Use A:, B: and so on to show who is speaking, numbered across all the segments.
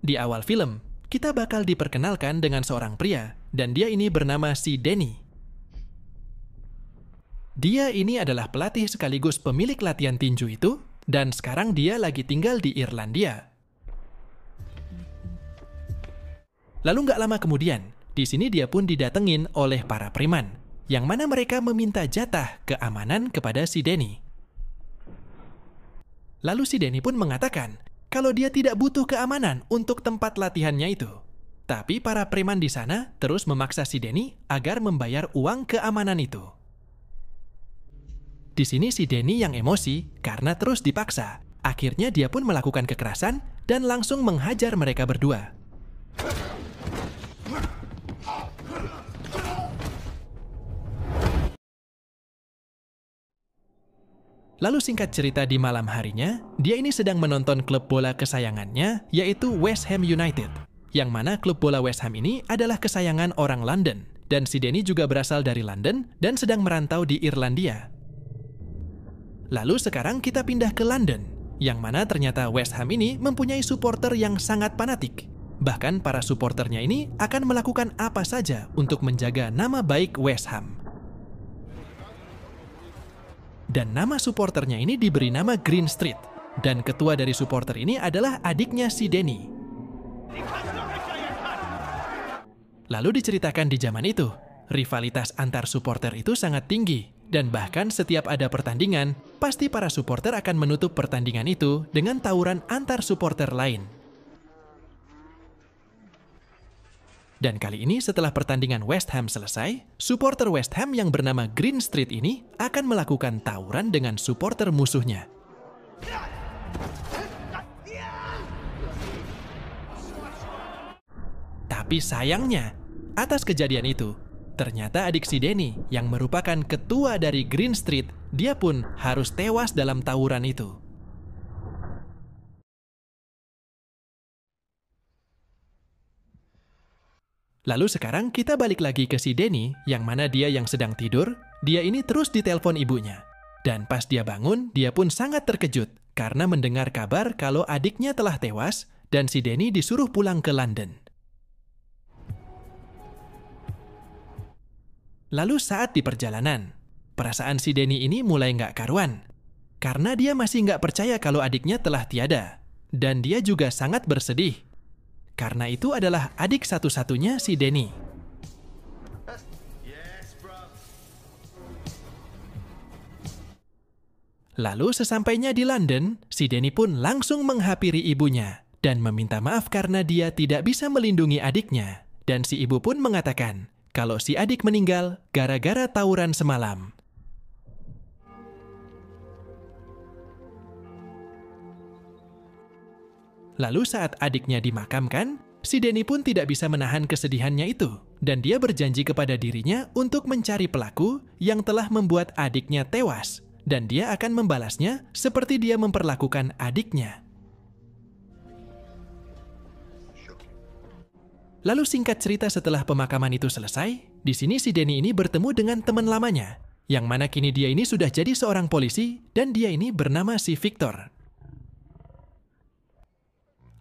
A: Di awal film, kita bakal diperkenalkan dengan seorang pria, dan dia ini bernama si Danny. Dia ini adalah pelatih sekaligus pemilik latihan tinju itu, dan sekarang dia lagi tinggal di Irlandia. Lalu nggak lama kemudian, di sini dia pun didatengin oleh para preman, yang mana mereka meminta jatah keamanan kepada si Danny. Lalu si Danny pun mengatakan kalau dia tidak butuh keamanan untuk tempat latihannya itu. Tapi para preman di sana terus memaksa si Danny agar membayar uang keamanan itu. Di sini si Danny yang emosi karena terus dipaksa. Akhirnya dia pun melakukan kekerasan dan langsung menghajar mereka berdua. Lalu singkat cerita di malam harinya, dia ini sedang menonton klub bola kesayangannya, yaitu West Ham United. Yang mana klub bola West Ham ini adalah kesayangan orang London. Dan si Danny juga berasal dari London dan sedang merantau di Irlandia. Lalu sekarang kita pindah ke London, yang mana ternyata West Ham ini mempunyai supporter yang sangat fanatik. Bahkan para supporternya ini akan melakukan apa saja untuk menjaga nama baik West Ham. Dan nama supporternya ini diberi nama Green Street. Dan ketua dari supporter ini adalah adiknya si Danny. Lalu diceritakan di zaman itu, rivalitas antar supporter itu sangat tinggi. Dan bahkan setiap ada pertandingan, pasti para supporter akan menutup pertandingan itu dengan tawuran antar supporter lain. Dan kali ini setelah pertandingan West Ham selesai, supporter West Ham yang bernama Green Street ini akan melakukan tawuran dengan supporter musuhnya. Tapi sayangnya, atas kejadian itu, ternyata adik si Danny yang merupakan ketua dari Green Street, dia pun harus tewas dalam tawuran itu. Lalu sekarang kita balik lagi ke si Danny, yang mana dia yang sedang tidur, dia ini terus ditelepon ibunya. Dan pas dia bangun, dia pun sangat terkejut karena mendengar kabar kalau adiknya telah tewas dan si Danny disuruh pulang ke London. Lalu saat di perjalanan, perasaan si Danny ini mulai nggak karuan. Karena dia masih nggak percaya kalau adiknya telah tiada. Dan dia juga sangat bersedih. Karena itu adalah adik satu-satunya si Danny. Lalu sesampainya di London, si Danny pun langsung menghampiri ibunya dan meminta maaf karena dia tidak bisa melindungi adiknya. Dan si ibu pun mengatakan kalau si adik meninggal gara-gara tawuran semalam. Lalu saat adiknya dimakamkan, si Danny pun tidak bisa menahan kesedihannya itu. Dan dia berjanji kepada dirinya untuk mencari pelaku yang telah membuat adiknya tewas. Dan dia akan membalasnya seperti dia memperlakukan adiknya. Lalu singkat cerita setelah pemakaman itu selesai, di sini si Danny ini bertemu dengan teman lamanya. Yang mana kini dia ini sudah jadi seorang polisi dan dia ini bernama si Victor.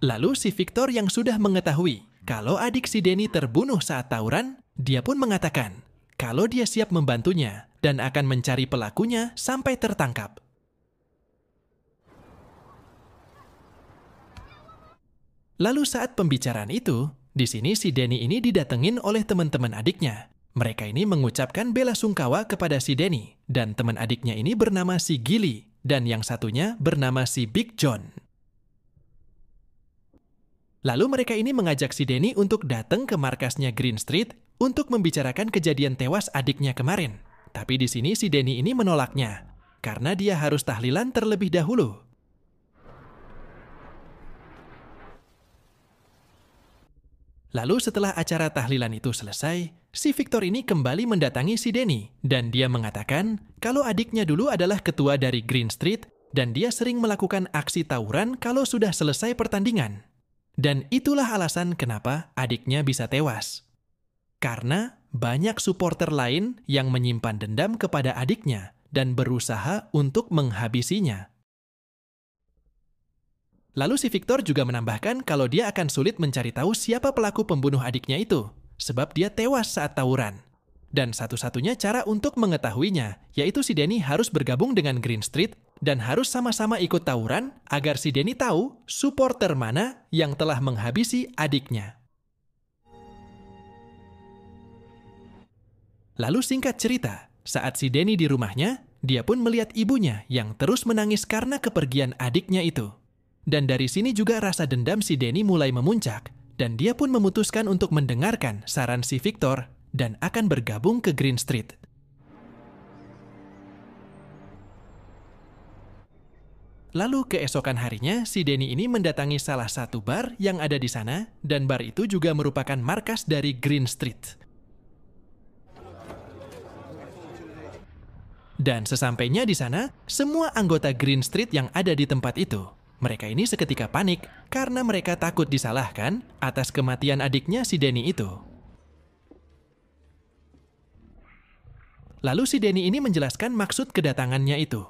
A: Lalu si Victor yang sudah mengetahui kalau adik si Danny terbunuh saat tawuran, dia pun mengatakan kalau dia siap membantunya dan akan mencari pelakunya sampai tertangkap. Lalu saat pembicaraan itu, di sini si Danny ini didatengin oleh teman-teman adiknya. Mereka ini mengucapkan bela sungkawa kepada si Danny dan teman adiknya ini bernama si Gilly dan yang satunya bernama si Big John. Lalu mereka ini mengajak si Danny untuk datang ke markasnya Green Street untuk membicarakan kejadian tewas adiknya kemarin. Tapi di sini si Danny ini menolaknya, karena dia harus tahlilan terlebih dahulu. Lalu setelah acara tahlilan itu selesai, si Victor ini kembali mendatangi si Danny dan dia mengatakan kalau adiknya dulu adalah ketua dari Green Street dan dia sering melakukan aksi tawuran kalau sudah selesai pertandingan. Dan itulah alasan kenapa adiknya bisa tewas. Karena banyak supporter lain yang menyimpan dendam kepada adiknya dan berusaha untuk menghabisinya. Lalu si Victor juga menambahkan kalau dia akan sulit mencari tahu siapa pelaku pembunuh adiknya itu, sebab dia tewas saat tawuran. Dan satu-satunya cara untuk mengetahuinya, yaitu si Danny harus bergabung dengan Green Street dan harus sama-sama ikut tawuran agar si Danny tahu supporter mana yang telah menghabisi adiknya. Lalu singkat cerita, saat si Danny di rumahnya, dia pun melihat ibunya yang terus menangis karena kepergian adiknya itu. Dan dari sini juga rasa dendam si Danny mulai memuncak, dan dia pun memutuskan untuk mendengarkan saran si Victor dan akan bergabung ke Green Street. Lalu keesokan harinya, si Danny ini mendatangi salah satu bar yang ada di sana, dan bar itu juga merupakan markas dari Green Street. Dan sesampainya di sana, semua anggota Green Street yang ada di tempat itu, mereka ini seketika panik karena mereka takut disalahkan atas kematian adiknya si Danny itu. Lalu si Danny ini menjelaskan maksud kedatangannya itu.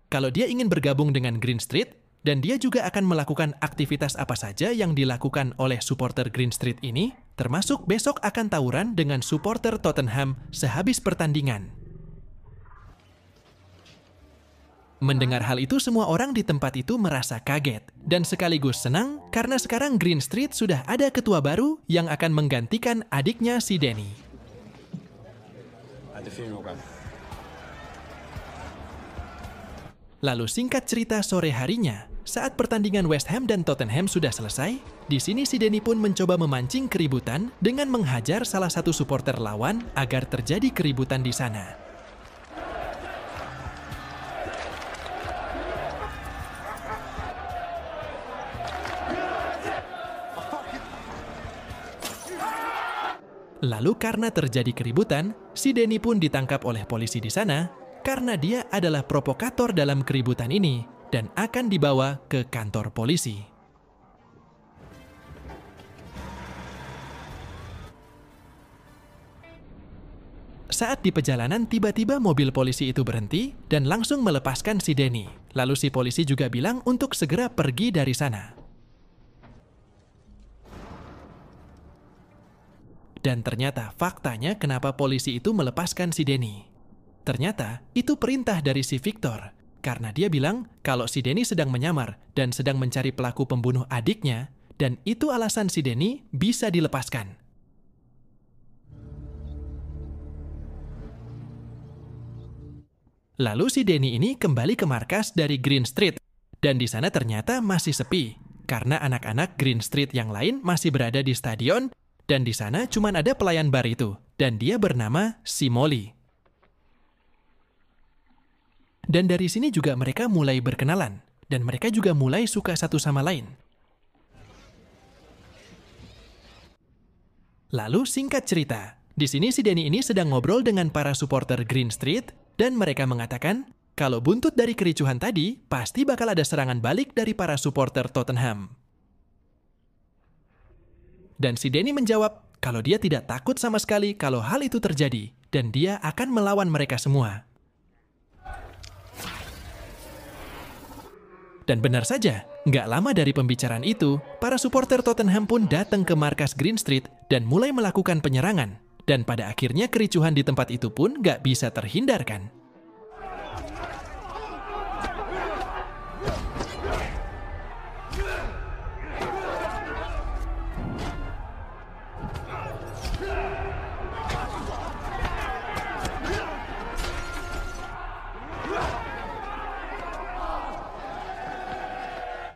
A: Kalau dia ingin bergabung dengan Green Street, dan dia juga akan melakukan aktivitas apa saja yang dilakukan oleh supporter Green Street ini, termasuk besok akan tawuran dengan supporter Tottenham sehabis pertandingan. Mendengar hal itu, semua orang di tempat itu merasa kaget dan sekaligus senang karena sekarang Green Street sudah ada ketua baru yang akan menggantikan adiknya si Danny. Lalu singkat cerita sore harinya, saat pertandingan West Ham dan Tottenham sudah selesai, di sini si Danny pun mencoba memancing keributan dengan menghajar salah satu supporter lawan agar terjadi keributan di sana. Lalu karena terjadi keributan, si Danny pun ditangkap oleh polisi di sana karena dia adalah provokator dalam keributan ini dan akan dibawa ke kantor polisi. Saat di perjalanan, tiba-tiba mobil polisi itu berhenti dan langsung melepaskan si Danny. Lalu si polisi juga bilang untuk segera pergi dari sana. Dan ternyata faktanya kenapa polisi itu melepaskan si Danny. Ternyata itu perintah dari si Victor, karena dia bilang kalau si Danny sedang menyamar dan sedang mencari pelaku pembunuh adiknya, dan itu alasan si Danny bisa dilepaskan. Lalu si Danny ini kembali ke markas dari Green Street, dan di sana ternyata masih sepi, karena anak-anak Green Street yang lain masih berada di stadion, dan di sana cuma ada pelayan bar itu, dan dia bernama si Molly. Dan dari sini juga mereka mulai berkenalan, dan mereka juga mulai suka satu sama lain. Lalu singkat cerita, di sini si Danny ini sedang ngobrol dengan para supporter Green Street, dan mereka mengatakan kalau buntut dari kericuhan tadi, pasti bakal ada serangan balik dari para supporter Tottenham. Dan si Danny menjawab kalau dia tidak takut sama sekali kalau hal itu terjadi, dan dia akan melawan mereka semua. Dan benar saja, nggak lama dari pembicaraan itu, para supporter Tottenham pun datang ke markas Green Street dan mulai melakukan penyerangan. Dan pada akhirnya kericuhan di tempat itu pun nggak bisa terhindarkan.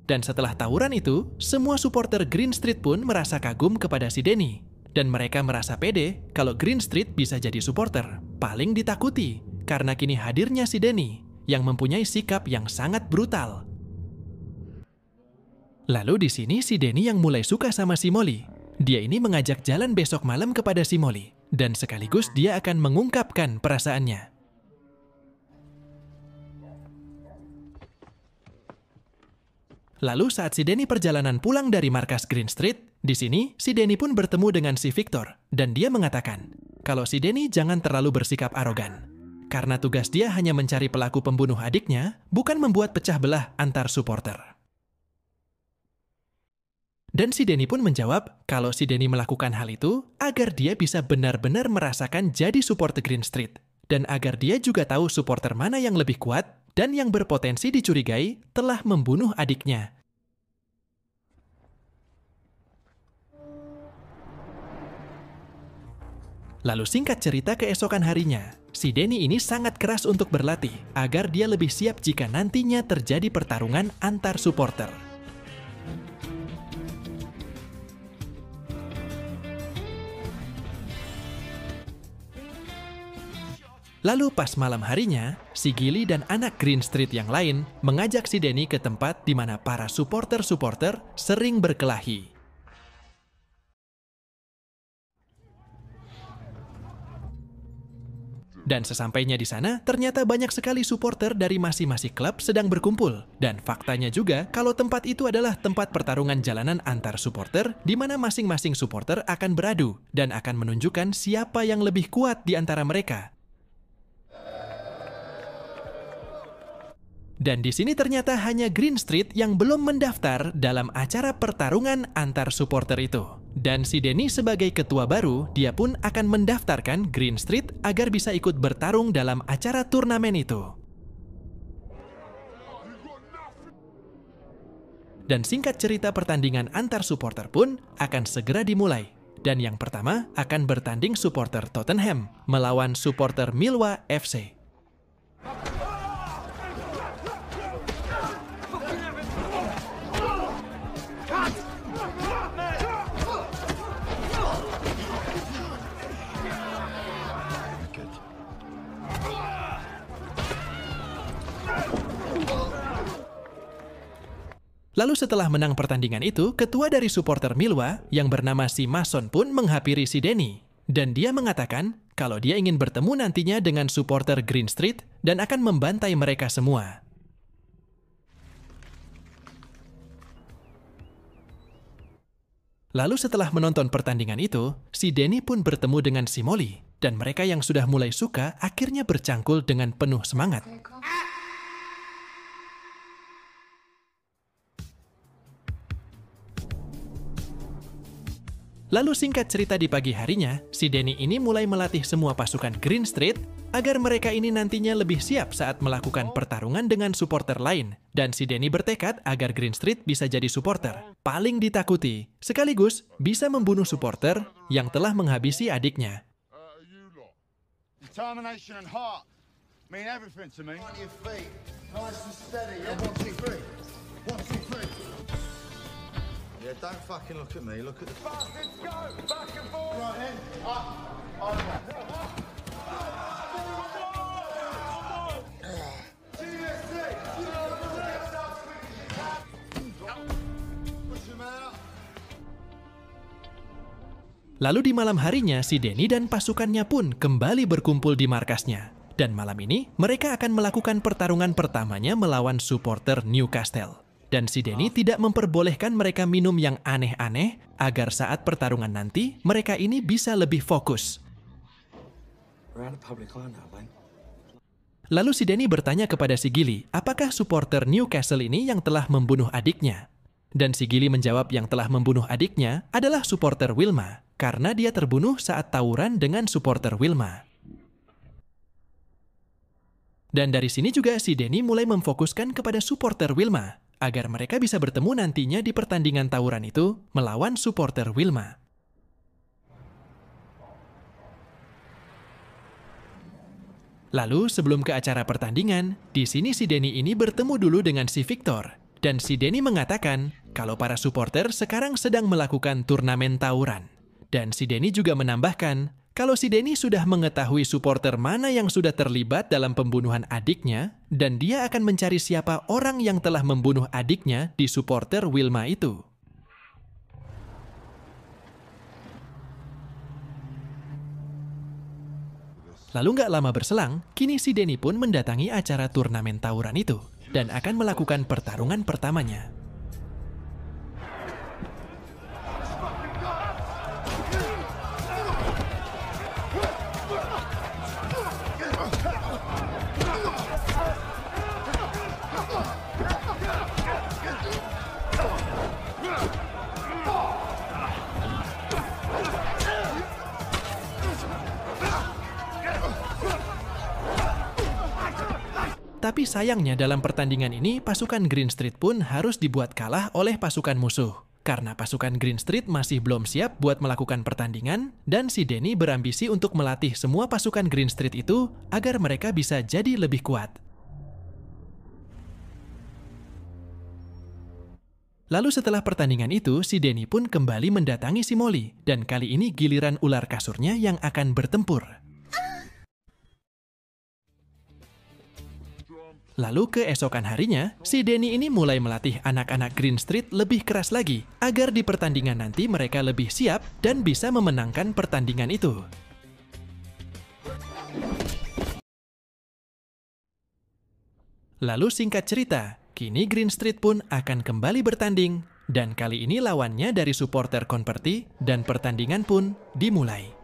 A: Dan setelah tawuran itu, semua supporter Green Street pun merasa kagum kepada si Danny. Dan mereka merasa pede kalau Green Street bisa jadi supporter paling ditakuti karena kini hadirnya si Danny yang mempunyai sikap yang sangat brutal. Lalu di sini si Danny yang mulai suka sama si Molly. dia ini mengajak jalan besok malam kepada si Molly, dan sekaligus dia akan mengungkapkan perasaannya. Lalu saat si Danny perjalanan pulang dari markas Green Street, di sini si Danny pun bertemu dengan si Victor, dan dia mengatakan kalau si Danny jangan terlalu bersikap arogan. Karena tugas dia hanya mencari pelaku pembunuh adiknya, bukan membuat pecah belah antar supporter. Dan si Danny pun menjawab kalau si Danny melakukan hal itu agar dia bisa benar-benar merasakan jadi supporter Green Street, dan agar dia juga tahu supporter mana yang lebih kuat dan yang berpotensi dicurigai telah membunuh adiknya. Lalu singkat cerita keesokan harinya, si Danny ini sangat keras untuk berlatih agar dia lebih siap jika nantinya terjadi pertarungan antar supporter. Lalu pas malam harinya, si Gilly dan anak Green Street yang lain mengajak si Danny ke tempat di mana para supporter-supporter sering berkelahi. Dan sesampainya di sana, ternyata banyak sekali supporter dari masing-masing klub sedang berkumpul. Dan faktanya juga kalau tempat itu adalah tempat pertarungan jalanan antar supporter di mana masing-masing supporter akan beradu dan akan menunjukkan siapa yang lebih kuat di antara mereka. Dan di sini ternyata hanya Green Street yang belum mendaftar dalam acara pertarungan antar supporter itu. Dan si Danny sebagai ketua baru, dia pun akan mendaftarkan Green Street agar bisa ikut bertarung dalam acara turnamen itu. Dan singkat cerita pertandingan antar supporter pun akan segera dimulai. Dan yang pertama akan bertanding supporter Tottenham melawan supporter Millwall FC. Lalu setelah menang pertandingan itu, ketua dari supporter Millwall yang bernama si Mason pun menghampiri si Danny. Dan dia mengatakan kalau dia ingin bertemu nantinya dengan supporter Green Street dan akan membantai mereka semua. Lalu setelah menonton pertandingan itu, si Danny pun bertemu dengan si Molly. Dan mereka yang sudah mulai suka akhirnya bercangkul dengan penuh semangat. Lalu singkat cerita di pagi harinya, si Danny ini mulai melatih semua pasukan Green Street agar mereka ini nantinya lebih siap saat melakukan pertarungan dengan supporter lain. Dan si Danny bertekad agar Green Street bisa jadi supporter paling ditakuti, sekaligus bisa membunuh supporter yang telah menghabisi adiknya.
B: Determination and heart mean everything to me. On your feet, nice and steady. Yeah, 1, 2, 3. 1, 2, 3. Yeah, don't fucking look at me. Look at the bastards. Go back and forth. Right in, up, over.
A: Lalu di malam harinya, si Danny dan pasukannya pun kembali berkumpul di markasnya. Dan malam ini, mereka akan melakukan pertarungan pertamanya melawan supporter Newcastle. Dan si Danny tidak memperbolehkan mereka minum yang aneh-aneh agar saat pertarungan nanti, mereka ini bisa lebih fokus. Lalu si Danny bertanya kepada si Gilly, apakah supporter Newcastle ini yang telah membunuh adiknya? Dan si Gilly menjawab yang telah membunuh adiknya adalah supporter Wilma, karena dia terbunuh saat tawuran dengan supporter Wilma. Dan dari sini juga si Danny mulai memfokuskan kepada supporter Wilma, agar mereka bisa bertemu nantinya di pertandingan tawuran itu melawan supporter Wilma. Lalu sebelum ke acara pertandingan, di sini si Danny ini bertemu dulu dengan si Victor. Dan si Danny mengatakan kalau para supporter sekarang sedang melakukan turnamen tawuran. Dan si Danny juga menambahkan kalau si Danny sudah mengetahui supporter mana yang sudah terlibat dalam pembunuhan adiknya, dan dia akan mencari siapa orang yang telah membunuh adiknya di supporter Wilma itu. Lalu nggak lama berselang, kini si Denny pun mendatangi acara turnamen tawuran itu dan akan melakukan pertarungan pertamanya. Tapi sayangnya dalam pertandingan ini, pasukan Green Street pun harus dibuat kalah oleh pasukan musuh. Karena pasukan Green Street masih belum siap buat melakukan pertandingan, dan si Denny berambisi untuk melatih semua pasukan Green Street itu agar mereka bisa jadi lebih kuat. Lalu setelah pertandingan itu, si Denny pun kembali mendatangi si Molly, dan kali ini giliran ular kasurnya yang akan bertempur. Lalu keesokan harinya, si Denny ini mulai melatih anak-anak Green Street lebih keras lagi, agar di pertandingan nanti mereka lebih siap dan bisa memenangkan pertandingan itu. Lalu singkat cerita, kini Green Street pun akan kembali bertanding, dan kali ini lawannya dari supporter Converti, dan pertandingan pun dimulai.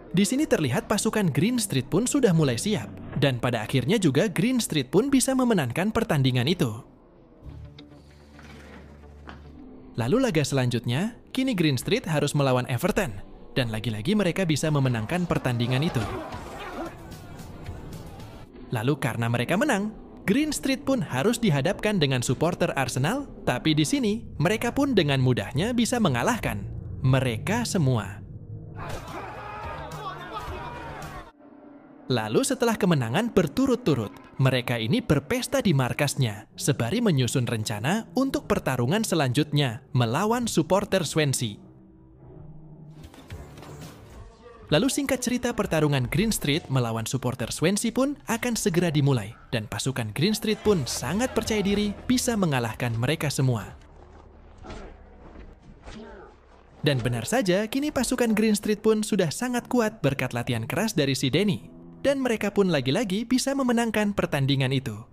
A: Di sini terlihat pasukan Green Street pun sudah mulai siap, dan pada akhirnya juga Green Street pun bisa memenangkan pertandingan itu. Lalu laga selanjutnya, kini Green Street harus melawan Everton, dan lagi-lagi mereka bisa memenangkan pertandingan itu. Lalu karena mereka menang, Green Street pun harus dihadapkan dengan supporter Arsenal, tapi di sini mereka pun dengan mudahnya bisa mengalahkan mereka semua. Lalu setelah kemenangan berturut-turut, mereka ini berpesta di markasnya, sembari menyusun rencana untuk pertarungan selanjutnya melawan supporter Swansea. Lalu singkat cerita pertarungan Green Street melawan supporter Swansea pun akan segera dimulai, dan pasukan Green Street pun sangat percaya diri bisa mengalahkan mereka semua. Dan benar saja, kini pasukan Green Street pun sudah sangat kuat berkat latihan keras dari si Denny. Dan mereka pun lagi-lagi bisa memenangkan pertandingan itu.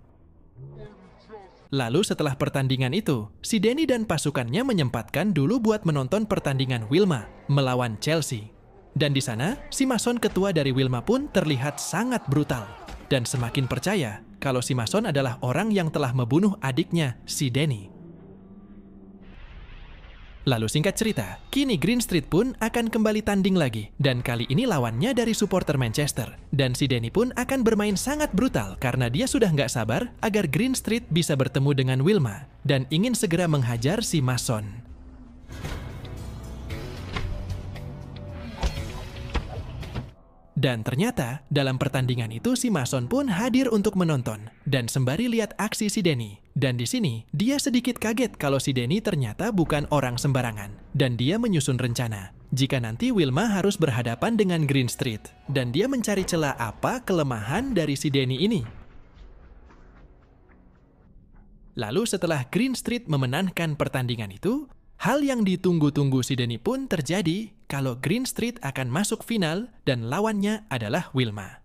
A: Lalu setelah pertandingan itu, si Denny dan pasukannya menyempatkan dulu buat menonton pertandingan Wilma melawan Chelsea. Dan di sana, si Mason ketua dari Wilma pun terlihat sangat brutal. Dan semakin percaya kalau si Mason adalah orang yang telah membunuh adiknya, si Denny. Lalu singkat cerita, kini Green Street pun akan kembali tanding lagi, dan kali ini lawannya dari supporter Manchester. Dan si Denny pun akan bermain sangat brutal karena dia sudah nggak sabar agar Green Street bisa bertemu dengan Wilma, dan ingin segera menghajar si Mason. Dan ternyata, dalam pertandingan itu si Mason pun hadir untuk menonton, dan sembari lihat aksi si Denny. Dan di sini, dia sedikit kaget kalau si Denny ternyata bukan orang sembarangan. Dan dia menyusun rencana, jika nanti Wilma harus berhadapan dengan Green Street. Dan dia mencari celah apa kelemahan dari si Denny ini. Lalu setelah Green Street memenangkan pertandingan itu, hal yang ditunggu-tunggu si Denny pun terjadi kalau Green Street akan masuk final dan lawannya adalah Wilma.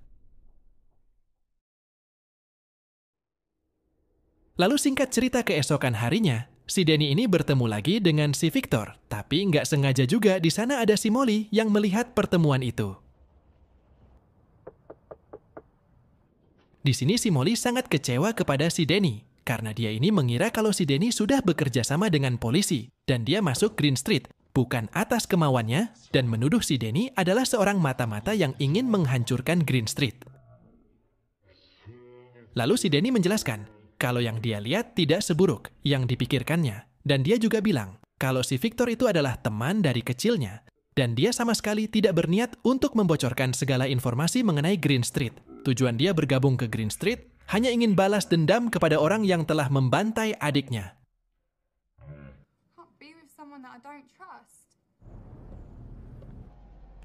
A: Lalu singkat cerita keesokan harinya, si Denny ini bertemu lagi dengan si Victor, tapi nggak sengaja juga di sana ada si Molly yang melihat pertemuan itu. Di sini si Molly sangat kecewa kepada si Denny, karena dia ini mengira kalau si Denny sudah bekerja sama dengan polisi, dan dia masuk Green Street, bukan atas kemauannya, dan menuduh si Denny adalah seorang mata-mata yang ingin menghancurkan Green Street. Lalu si Denny menjelaskan, kalau yang dia lihat tidak seburuk yang dipikirkannya, dan dia juga bilang kalau si Victor itu adalah teman dari kecilnya, dan dia sama sekali tidak berniat untuk membocorkan segala informasi mengenai Green Street. Tujuan dia bergabung ke Green Street hanya ingin balas dendam kepada orang yang telah membantai adiknya.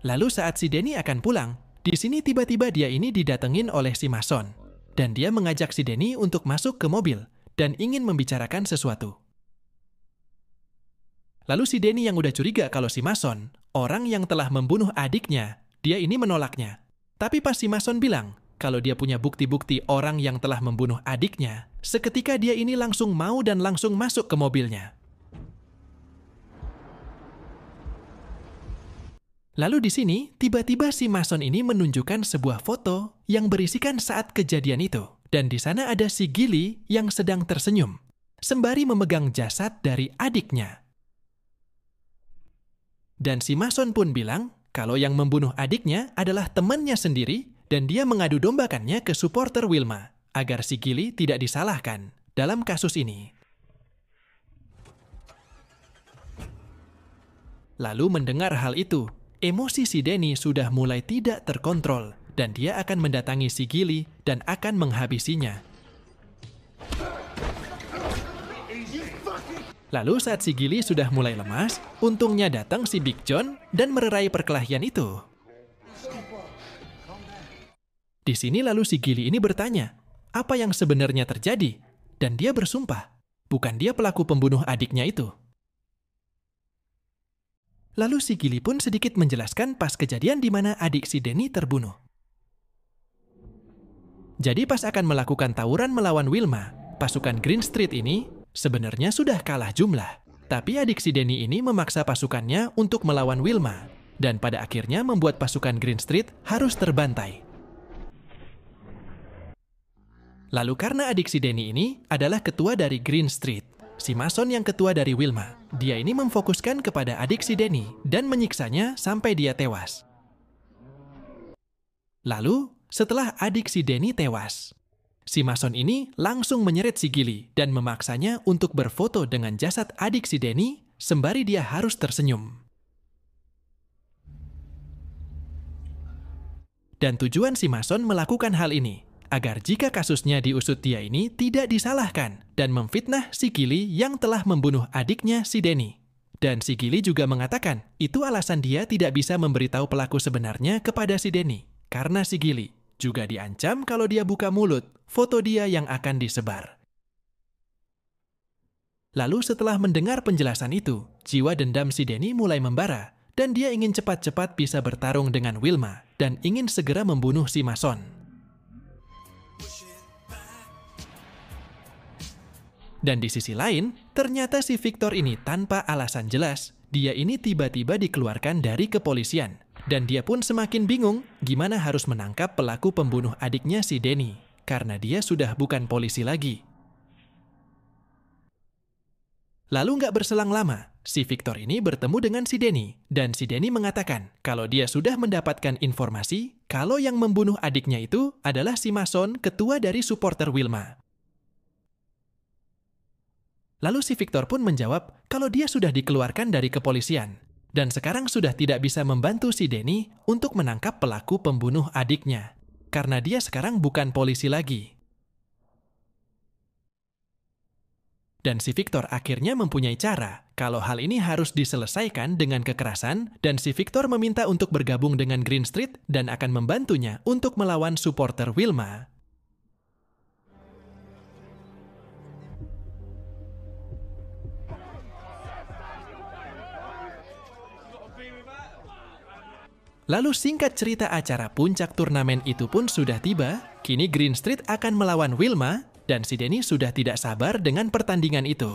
A: Lalu saat si Denny akan pulang, di sini tiba-tiba dia ini didatengin oleh si Mason. Dan dia mengajak si Denny untuk masuk ke mobil dan ingin membicarakan sesuatu. Lalu si Denny yang udah curiga kalau si Mason, orang yang telah membunuh adiknya, dia ini menolaknya. Tapi pas si Mason bilang, kalau dia punya bukti-bukti orang yang telah membunuh adiknya, seketika dia ini langsung mau dan langsung masuk ke mobilnya. Lalu di sini, tiba-tiba si Mason ini menunjukkan sebuah foto yang berisikan saat kejadian itu. Dan di sana ada si Gilly yang sedang tersenyum, sembari memegang jasad dari adiknya. Dan si Mason pun bilang kalau yang membunuh adiknya adalah temannya sendiri dan dia mengadu dombakannya ke supporter Wilma agar si Gilly tidak disalahkan dalam kasus ini. Lalu mendengar hal itu, emosi si Danny sudah mulai tidak terkontrol dan dia akan mendatangi si Gilly dan akan menghabisinya. Lalu saat si Gilly sudah mulai lemas, untungnya datang si Big John dan mererai perkelahian itu. Di sini lalu si Gilly ini bertanya, apa yang sebenarnya terjadi? Dan dia bersumpah, bukan dia pelaku pembunuh adiknya itu. Lalu si Gilly pun sedikit menjelaskan pas kejadian di mana adik si Danny terbunuh. Jadi pas akan melakukan tawuran melawan Wilma, pasukan Green Street ini sebenarnya sudah kalah jumlah, tapi adik si Danny ini memaksa pasukannya untuk melawan Wilma, dan pada akhirnya membuat pasukan Green Street harus terbantai. Lalu karena adik si Danny ini adalah ketua dari Green Street, si Mason yang ketua dari Wilma, dia ini memfokuskan kepada adik si Danny dan menyiksanya sampai dia tewas. Lalu, setelah adik si Danny tewas, si Mason ini langsung menyeret si Gilly dan memaksanya untuk berfoto dengan jasad adik si Danny sembari dia harus tersenyum. Dan tujuan si Mason melakukan hal ini agar jika kasusnya diusut dia ini tidak disalahkan dan memfitnah si Gilly yang telah membunuh adiknya si Danny. Dan si Gilly juga mengatakan itu alasan dia tidak bisa memberitahu pelaku sebenarnya kepada si Danny karena si Gilly juga diancam kalau dia buka mulut, foto dia yang akan disebar. Lalu setelah mendengar penjelasan itu, jiwa dendam si Danny mulai membara, dan dia ingin cepat-cepat bisa bertarung dengan Wilma, dan ingin segera membunuh si Mason. Dan di sisi lain, ternyata si Victor ini tanpa alasan jelas, dia ini tiba-tiba dikeluarkan dari kepolisian. Dan dia pun semakin bingung gimana harus menangkap pelaku pembunuh adiknya si Danny, karena dia sudah bukan polisi lagi. Lalu nggak berselang lama, si Victor ini bertemu dengan si Danny, dan si Danny mengatakan kalau dia sudah mendapatkan informasi kalau yang membunuh adiknya itu adalah si Mason, ketua dari supporter Wilma. Lalu si Victor pun menjawab kalau dia sudah dikeluarkan dari kepolisian, dan sekarang sudah tidak bisa membantu si Danny untuk menangkap pelaku pembunuh adiknya, karena dia sekarang bukan polisi lagi. Dan si Victor akhirnya mempunyai cara kalau hal ini harus diselesaikan dengan kekerasan, dan si Victor meminta untuk bergabung dengan Green Street dan akan membantunya untuk melawan supporter Wilma. Lalu singkat cerita acara puncak turnamen itu pun sudah tiba, kini Green Street akan melawan Wilma, dan si Danny sudah tidak sabar dengan pertandingan itu.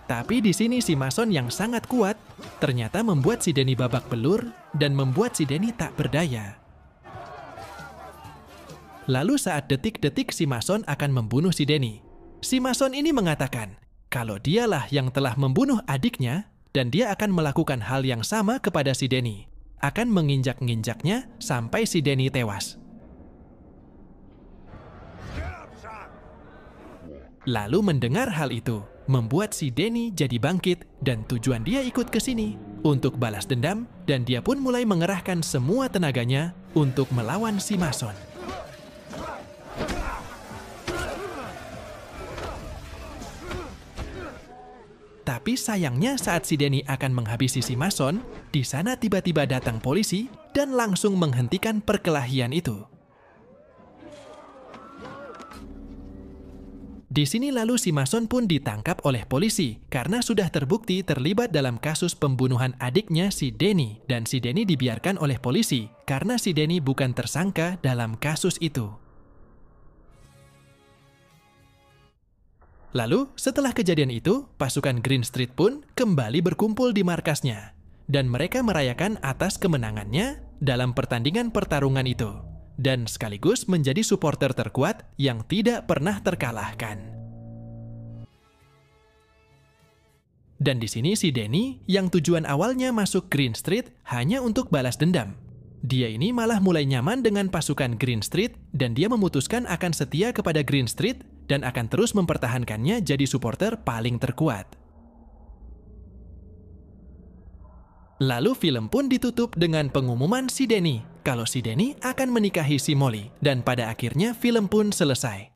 A: Tapi di sini si Mason yang sangat kuat ternyata membuat si Danny babak belur dan membuat si Danny tak berdaya. Lalu saat detik-detik si Mason akan membunuh si Danny, si Mason ini mengatakan kalau dialah yang telah membunuh adiknya dan dia akan melakukan hal yang sama kepada si Danny, akan menginjak-nginjaknya sampai si Danny tewas. Lalu mendengar hal itu, membuat si Danny jadi bangkit dan tujuan dia ikut ke sini untuk balas dendam, dan dia pun mulai mengerahkan semua tenaganya untuk melawan si Mason. Tapi sayangnya saat si Danny akan menghabisi si Mason, di sana tiba-tiba datang polisi dan langsung menghentikan perkelahian itu. Di sini lalu si Mason pun ditangkap oleh polisi karena sudah terbukti terlibat dalam kasus pembunuhan adiknya si Danny, dan si Danny dibiarkan oleh polisi karena si Danny bukan tersangka dalam kasus itu. Lalu, setelah kejadian itu, pasukan Green Street pun kembali berkumpul di markasnya, dan mereka merayakan atas kemenangannya dalam pertandingan pertarungan itu, dan sekaligus menjadi supporter terkuat yang tidak pernah terkalahkan. Dan di sini si Danny, yang tujuan awalnya masuk Green Street hanya untuk balas dendam, dia ini malah mulai nyaman dengan pasukan Green Street, dan dia memutuskan akan setia kepada Green Street dan akan terus mempertahankannya jadi supporter paling terkuat. Lalu film pun ditutup dengan pengumuman si Danny kalau si Danny akan menikahi si Molly, dan pada akhirnya film pun selesai.